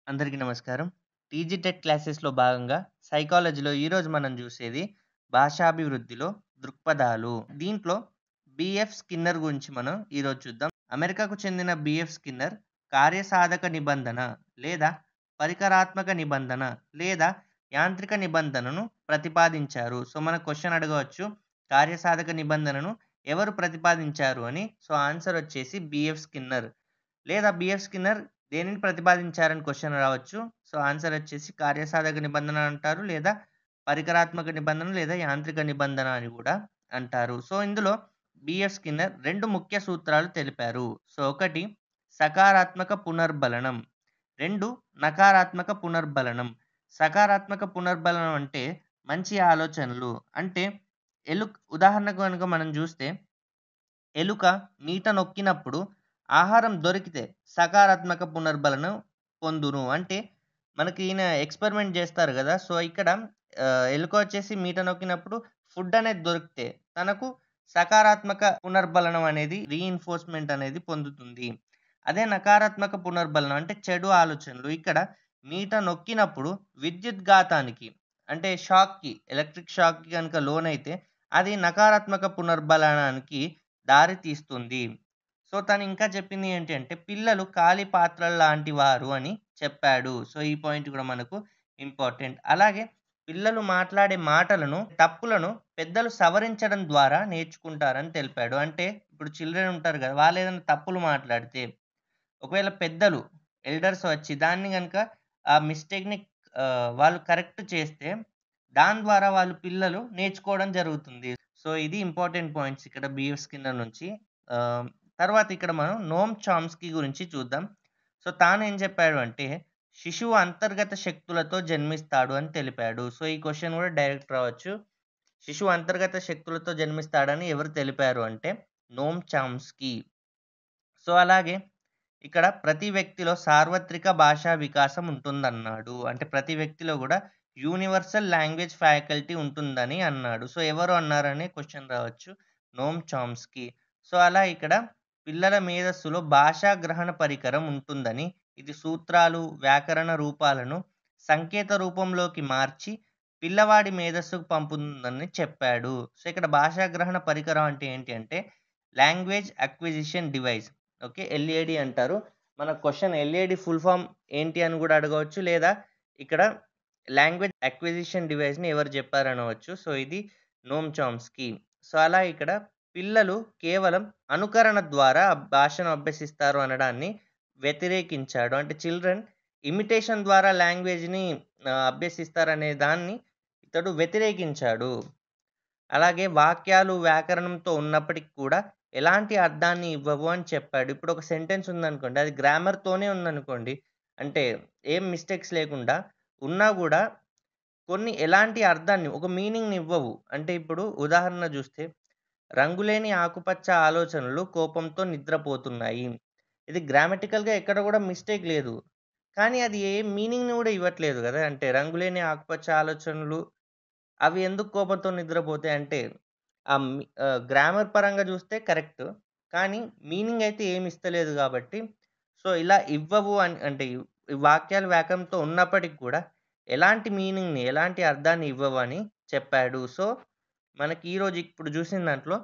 అందరికీ నమస్కారం. TG TET క్లాసెస్‌లో భాగంగా సైకాలజీలో ఈరోజు మనం జూసేది భాషాభివృద్ధిలో దృక్పథాలు. దీంట్లో బీఎఫ్ స్కిన్నర్ గురించి మనం ఈరోజు చూద్దాం. అమెరికాకు చెందిన బీఎఫ్ స్కిన్నర్ కార్యసాధక నిబంధన లేదా పరికరాత్మక నిబంధన లేదా యాంత్రిక నిబంధనను ప్రతిపాదించారు. సో, మన క్వెషన్ అడగవచ్చు. కార్యసాధక నిబంధనను ఎవరు ప్రతిపాదించారు అని. సో, ఆన్సర్ వచ్చేసి బీఎఫ్ స్కిన్నర్. లేదా బీఎఫ్ స్కిన్నర్ దేనిని ప్రతిపాదించారని క్వెషన్ రావచ్చు. సో, ఆన్సర్ వచ్చేసి కార్యసాధక నిబంధన అంటారు. లేదా పరికరాత్మక నిబంధన లేదా యాంత్రిక నిబంధన అని కూడా అంటారు. సో, ఇందులో బీఎఫ్ స్కిన్నర్ 2 ముఖ్య సూత్రాలు తెలిపారు. సో, ఒకటి సకారాత్మక పునర్బలనం. 2 నకారాత్మక పునర్బలనం. సకారాత్మక పునర్బలనం అంటే మంచి ఆలోచనలు. అంటే ఉదాహరణకు గనుక మనం చూస్తే ఎలుక మీట నొక్కినప్పుడు ఆహారం దొరికితే సకారాత్మక పునర్బలనం పొందును. అంటే మనకి ఈయన ఎక్స్‌పెరిమెంట్ జేస్తారు గదా! సో, ఇక్కడ ఎలుక వచ్చేసి మీట నొక్కినప్పుడు ఫుడ్ అనేది దొరికితే తనకు సకారాత్మక పునర్బలనం అనేది రీఇన్ఫోర్స్‌మెంట్ అనేది పొందుతుంది. అదే నకారాత్మక పునర్బలనం అంటే చెడు ఆలోచనలు. ఇక్కడ మీట నొక్కినప్పుడు విద్యుద్ఘాతానికి అంటే షాక్‌కి, ఎలక్ట్రిక్ షాక్‌కి గనుక లోనైతే అది నకారాత్మక పునర్బలనానికి దారి తీస్తుంది. సో, తను ఇంకా చెప్పింది ఏంటి అంటే, పిల్లలు ఖాళీ పాత్రల్లాంటి వారు అని చెప్పాడు. సో, ఈ పాయింట్ కూడా మనకు ఇంపార్టెంట్. అలాగే పిల్లలు మాట్లాడే మాటలను, తప్పులను పెద్దలు సవరించడం ద్వారా నేర్చుకుంటారని తెలిపాడు. అంటే ఇప్పుడు చిల్డ్రన్ ఉంటారు కదా! వాళ్ళేదైనా తప్పులు మాట్లాడితే, ఒకవేళ పెద్దలు, ఎల్డర్స్ వచ్చి దాన్ని గనుక ఆ మిస్టేక్‌ని వాళ్ళు కరెక్ట్ చేస్తే, దాని ద్వారా వాళ్ళు పిల్లలు నేర్చుకోవడం జరుగుతుంది. సో, ఇది ఇంపార్టెంట్ పాయింట్స్ ఇక్కడ బీఎఫ్ స్కిన్నర్ నుంచి. ఆహ్, తర్వాత ఇక్కడ మనం నోమ్ చామ్స్కీ గురించి చూద్దాం. సో, తానేం చెప్పాడు అంటే, శిశువు అంతర్గత శక్తులతో జన్మిస్తాడు అని తెలిపాడు. సో, ఈ క్వెషన్ కూడా డైరెక్ట్ రావచ్చు. శిశువు అంతర్గత శక్తులతో జన్మిస్తాడని ఎవరు తెలిపారు అంటే, నోమ్ చామ్స్కీ. సో, అలాగే ఇక్కడ ప్రతి వ్యక్తిలో సార్వత్రిక భాషా వికాసం ఉంటుందన్నాడు. అంటే ప్రతి వ్యక్తిలో గూడా యూనివర్సల్ లాంగ్వేజ్ ఫ్యాకల్టీ ఉంటుందని అన్నాడు. సో, ఎవరు అన్నారనే క్వెషన్ రావచ్చు. నోమ్ చామ్స్కీ. సో, అలా ఇక్కడ పిల్లల మేధస్సులో భాషా గ్రహణ పరికరం ఉంటుందని, ఇది సూత్రాలు, వ్యాకరణ రూపాలను సంకేత రూపంలోకి మార్చి పిల్లవాడి మేధస్సుకు పంపుతుందని చెప్పాడు. సో, ఇక్కడ భాషా గ్రహణ పరికరం అంటే ఏంటి అంటే language acquisition device. Okay. LAD అంటారు. మన క్వెషన్ ఎల్ఏడి ఫుల్ ఫార్మ్ ఏంటి అని గూడా అడగవచ్చు. లేదా ఇక్కడ లాంగ్వేజ్ అక్విజిషన్ డివైస్‌ని ఎవరు జెప్పారనవచ్చు. సో, ఇది నోమ్ చామ్స్కీ. సో, అలా ఇక్కడ పిల్లలు కేవలం అనుకరణ ద్వారా భాషను అభ్యసిస్తారు అనడాన్ని వ్యతిరేకించాడు. అంటే చిల్డ్రన్ ఇమిటేషన్ ద్వారా లాంగ్వేజ్‌ని అభ్యసిస్తారనే దాన్ని ఇతడు వ్యతిరేకించాడు. అలాగే వాక్యాలు వ్యాకరణంతో ఉన్నప్పటికి కూడా ఎలాంటి అర్థాన్ని ఇవ్వవు అని చెప్పాడు. ఇప్పుడు ఒక సెంటెన్స్ ఉందనుకోండి. అది గ్రామర్‌తోనే ఉందనుకోండి. అంటే ఏం మిస్టేక్స్ లేకుండా ఉన్నా గూడా కొన్ని ఎలాంటి అర్థాన్ని ఒక మీనింగ్‌ని ఇవ్వవు. అంటే ఇప్పుడు ఉదాహరణ జూస్తే రంగులేని ఆకుపచ్చ ఆలోచనలు కోపంతో నిద్రపోతున్నాయి. ఇది గ్రామటికల్‌గా ఎక్కడ గూడా మిస్టేక్ లేదు. కానీ అది ఏ మీనింగ్‌ని గూడా ఇవ్వట్లేదు గదా! అంటే రంగులేని ఆకుపచ్చ ఆలోచనలు అవి ఎందుకు కోపంతో నిద్రపోతాయంటే, గ్రామర్ పరంగా జూస్తే కరెక్ట్. కానీ మీనింగ్ అయితే ఏమి ఇస్తలేదు గాబట్టి, సో, ఇలా ఇవ్వవు అని అంటే ఈ వాక్యాలు వ్యాకరణంతో ఉన్నప్పటికి కూడా ఎలాంటి మీనింగ్‌ని, ఎలాంటి అర్థాన్ని ఇవ్వవని చెప్పాడు. సో, మనకి ఈరోజు ఇప్పుడు జూసిన దాంట్లో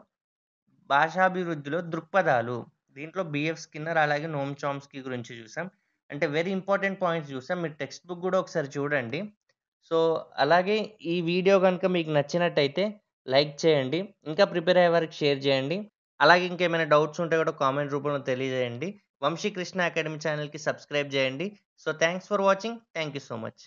భాషాభివృద్ధిలో దృక్పథాలు. దీంట్లో బీఎఫ్ స్కిన్నర్ అలాగే నోమ్ చామ్స్కీ గురించి జూసాం. అంటే వెరీ ఇంపార్టెంట్ పాయింట్స్ జూసాం. మీరు టెక్స్ట్ బుక్ గూడా ఒకసారి చూడండి. సో, అలాగే ఈ వీడియో గనుక మీకు నచ్చినట్టయితే లైక్ చేయండి. ఇంకా ప్రిపేర్ అయ్యే వారికి షేర్ చేయండి. అలాగే ఇంకేమైనా డౌట్స్ ఉంటే కూడా కామెంట్ రూపంలో తెలియజేయండి. వంశీ కృష్ణ అకాడమీ ఛానెల్‌కి సబ్స్క్రైబ్ చేయండి. So, thanks for watching. Thank you so much.